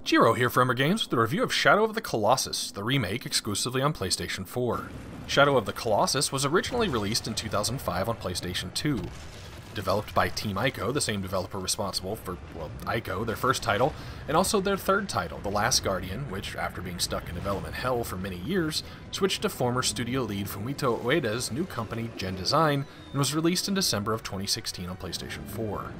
Jiro here for Umbra Games with a review of Shadow of the Colossus, the remake exclusively on PlayStation 4. Shadow of the Colossus was originally released in 2005 on PlayStation 2. Developed by Team Ico, the same developer responsible for, well, Ico, their first title, and also their third title, The Last Guardian, which, after being stuck in development hell for many years, switched to former studio lead Fumito Ueda's new company, Gen Design, and was released in December of 2016 on PlayStation 4.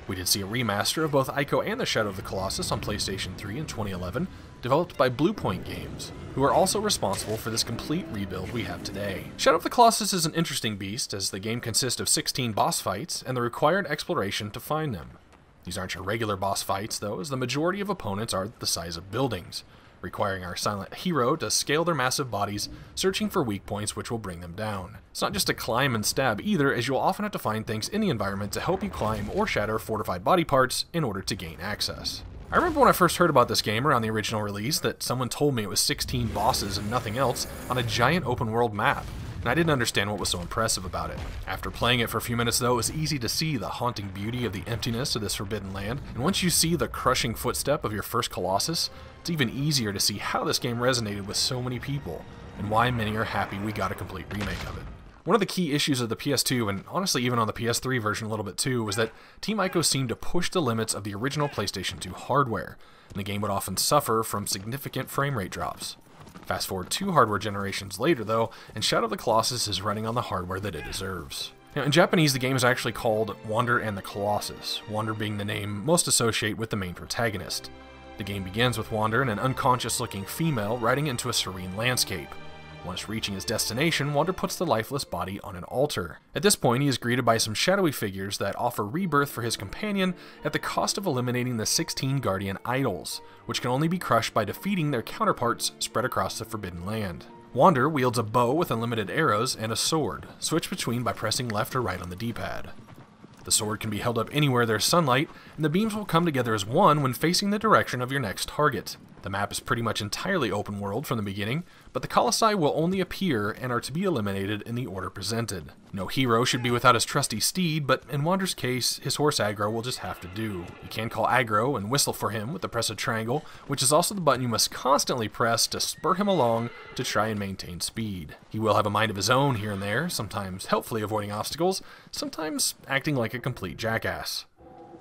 We did see a remaster of both Ico and the Shadow of the Colossus on PlayStation 3 in 2011, developed by Bluepoint Games, who are also responsible for this complete rebuild we have today. Shadow of the Colossus is an interesting beast, as the game consists of 16 boss fights and the required exploration to find them. These aren't your regular boss fights, though, as the majority of opponents are the size of buildings, requiring our silent hero to scale their massive bodies, searching for weak points which will bring them down. It's not just a climb and stab either, as you'll often have to find things in the environment to help you climb or shatter fortified body parts in order to gain access. I remember when I first heard about this game around the original release that someone told me it was 16 bosses and nothing else on a giant open world map, and I didn't understand what was so impressive about it. After playing it for a few minutes though, it was easy to see the haunting beauty of the emptiness of this forbidden land, and once you see the crushing footstep of your first Colossus, it's even easier to see how this game resonated with so many people, and why many are happy we got a complete remake of it. One of the key issues of the PS2, and honestly even on the PS3 version a little bit too, was that Team Ico seemed to push the limits of the original PlayStation 2 hardware, and the game would often suffer from significant frame rate drops. Fast forward 2 hardware generations later though, and Shadow of the Colossus is running on the hardware that it deserves. Now, in Japanese, the game is actually called Wander and the Colossus, Wander being the name most associated with the main protagonist. The game begins with Wander and an unconscious-looking female riding into a serene landscape. Once reaching his destination, Wander puts the lifeless body on an altar. At this point, he is greeted by some shadowy figures that offer rebirth for his companion at the cost of eliminating the 16 Guardian idols, which can only be crushed by defeating their counterparts spread across the Forbidden Land. Wander wields a bow with unlimited arrows and a sword, switched between by pressing left or right on the D-pad. The sword can be held up anywhere there's sunlight, and the beams will come together as one when facing the direction of your next target. The map is pretty much entirely open world from the beginning, but the colossi will only appear and are to be eliminated in the order presented. No hero should be without his trusty steed, but in Wander's case, his horse aggro will just have to do. You can call aggro and whistle for him with the press of triangle, which is also the button you must constantly press to spur him along to try and maintain speed. He will have a mind of his own here and there, sometimes helpfully avoiding obstacles, sometimes acting like a complete jackass.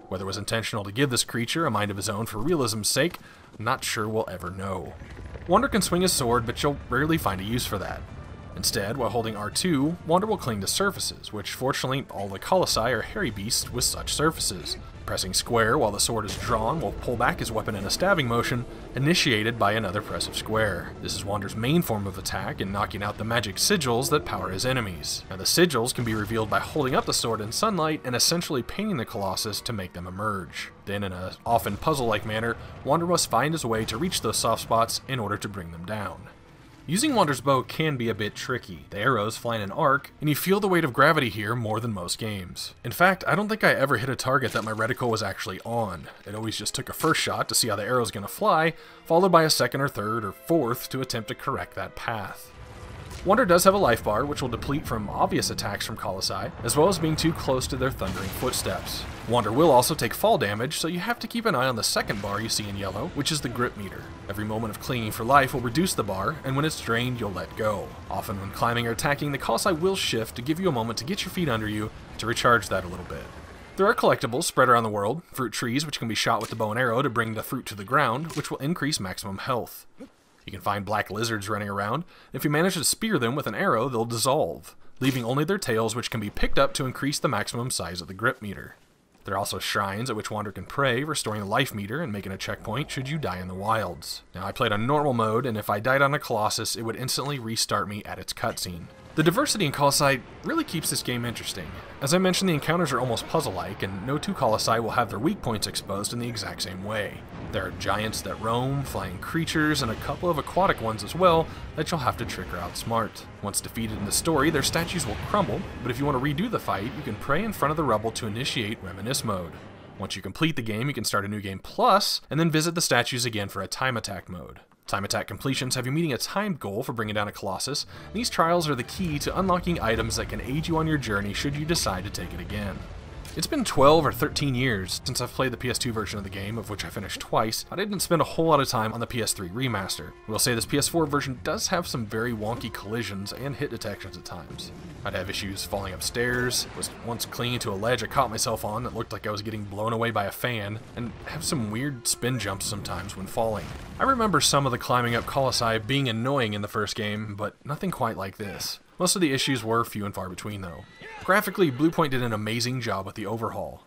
Whether it was intentional to give this creature a mind of his own for realism's sake, I'm not sure we'll ever know. Wander can swing his sword, but you'll rarely find a use for that. Instead, while holding R2, Wander will cling to surfaces, which fortunately all the colossi are hairy beasts with such surfaces. Pressing square while the sword is drawn will pull back his weapon in a stabbing motion, initiated by another press of square. This is Wander's main form of attack in knocking out the magic sigils that power his enemies. Now the sigils can be revealed by holding up the sword in sunlight and essentially painting the Colossus to make them emerge. Then in a often puzzle-like manner, Wander must find his way to reach those soft spots in order to bring them down. Using Wander's bow can be a bit tricky. The arrows fly in an arc, and you feel the weight of gravity here more than most games. In fact, I don't think I ever hit a target that my reticle was actually on. It always just took a first shot to see how the arrow's gonna fly, followed by a second or third or fourth to attempt to correct that path. Wander does have a life bar, which will deplete from obvious attacks from colossi, as well as being too close to their thundering footsteps. Wander will also take fall damage, so you have to keep an eye on the second bar you see in yellow, which is the grip meter. Every moment of clinging for life will reduce the bar, and when it's drained, you'll let go. Often when climbing or attacking, the colossi will shift to give you a moment to get your feet under you to recharge that a little bit. There are collectibles spread around the world, fruit trees which can be shot with the bow and arrow to bring the fruit to the ground, which will increase maximum health. You can find black lizards running around, and if you manage to spear them with an arrow, they'll dissolve, leaving only their tails, which can be picked up to increase the maximum size of the grip meter. There are also shrines at which Wander can pray, restoring the life meter and making a checkpoint should you die in the wilds. Now I played on normal mode, and if I died on a Colossus, it would instantly restart me at its cutscene. The diversity in colossi really keeps this game interesting. As I mentioned, the encounters are almost puzzle-like, and no two colossi will have their weak points exposed in the exact same way. There are giants that roam, flying creatures, and a couple of aquatic ones as well that you'll have to trick or outsmart. Once defeated in the story, their statues will crumble, but if you want to redo the fight, you can pray in front of the rubble to initiate Reminisce mode. Once you complete the game, you can start a new game plus, and then visit the statues again for a time attack mode. Time attack completions have you meeting a timed goal for bringing down a Colossus. These trials are the key to unlocking items that can aid you on your journey should you decide to take it again. It's been 12 or 13 years since I've played the PS2 version of the game, of which I finished twice. I didn't spend a whole lot of time on the PS3 remaster. We'll say this PS4 version does have some very wonky collisions and hit detections at times. I'd have issues falling upstairs, was once clinging to a ledge I caught myself on that looked like I was getting blown away by a fan, and have some weird spin jumps sometimes when falling. I remember some of the climbing up colossi being annoying in the first game, but nothing quite like this. Most of the issues were few and far between though. Graphically, Bluepoint did an amazing job with the overhaul.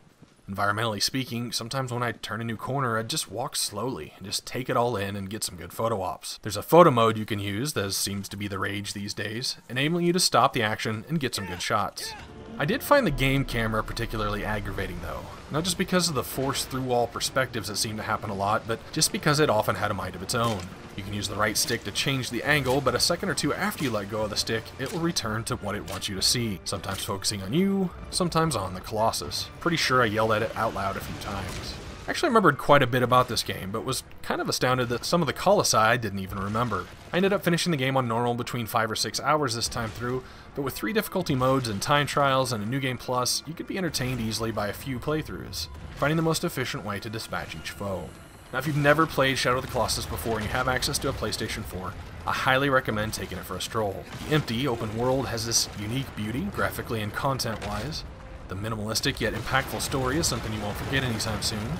Environmentally speaking, sometimes when I'd turn a new corner, I'd just walk slowly and just take it all in and get some good photo ops. There's a photo mode you can use, that seems to be the rage these days, enabling you to stop the action and get some good shots. I did find the game camera particularly aggravating though, not just because of the forced through-wall perspectives that seem to happen a lot, but just because it often had a mind of its own. You can use the right stick to change the angle, but a second or two after you let go of the stick, it will return to what it wants you to see, sometimes focusing on you, sometimes on the Colossus. Pretty sure I yelled at it out loud a few times. I actually remembered quite a bit about this game, but was kind of astounded that some of the colossi I didn't even remember. I ended up finishing the game on normal between 5 or 6 hours this time through, but with 3 difficulty modes and time trials and a new game plus, you could be entertained easily by a few playthroughs, finding the most efficient way to dispatch each foe. Now if you've never played Shadow of the Colossus before and you have access to a PlayStation 4, I highly recommend taking it for a stroll. The empty, open world has this unique beauty, graphically and content-wise. The minimalistic yet impactful story is something you won't forget anytime soon.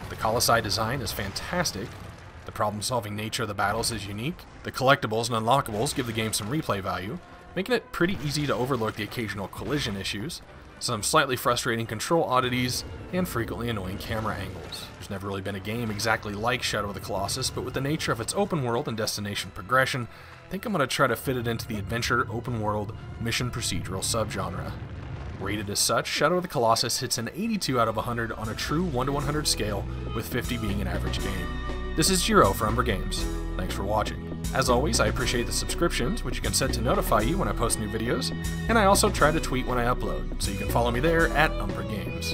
The colossi design is fantastic. The problem-solving nature of the battles is unique. The collectibles and unlockables give the game some replay value, making it pretty easy to overlook the occasional collision issues, some slightly frustrating control oddities, and frequently annoying camera angles. There's never really been a game exactly like Shadow of the Colossus, but with the nature of its open world and destination progression, I think I'm going to try to fit it into the adventure, open world, mission procedural subgenre. Rated as such, Shadow of the Colossus hits an 82 out of 100 on a true 1 to 100 scale, with 50 being an average game. This is Jiro for Umbra Games. Thanks for watching. As always, I appreciate the subscriptions, which you can set to notify you when I post new videos, and I also try to tweet when I upload, so you can follow me there at Umbra Games.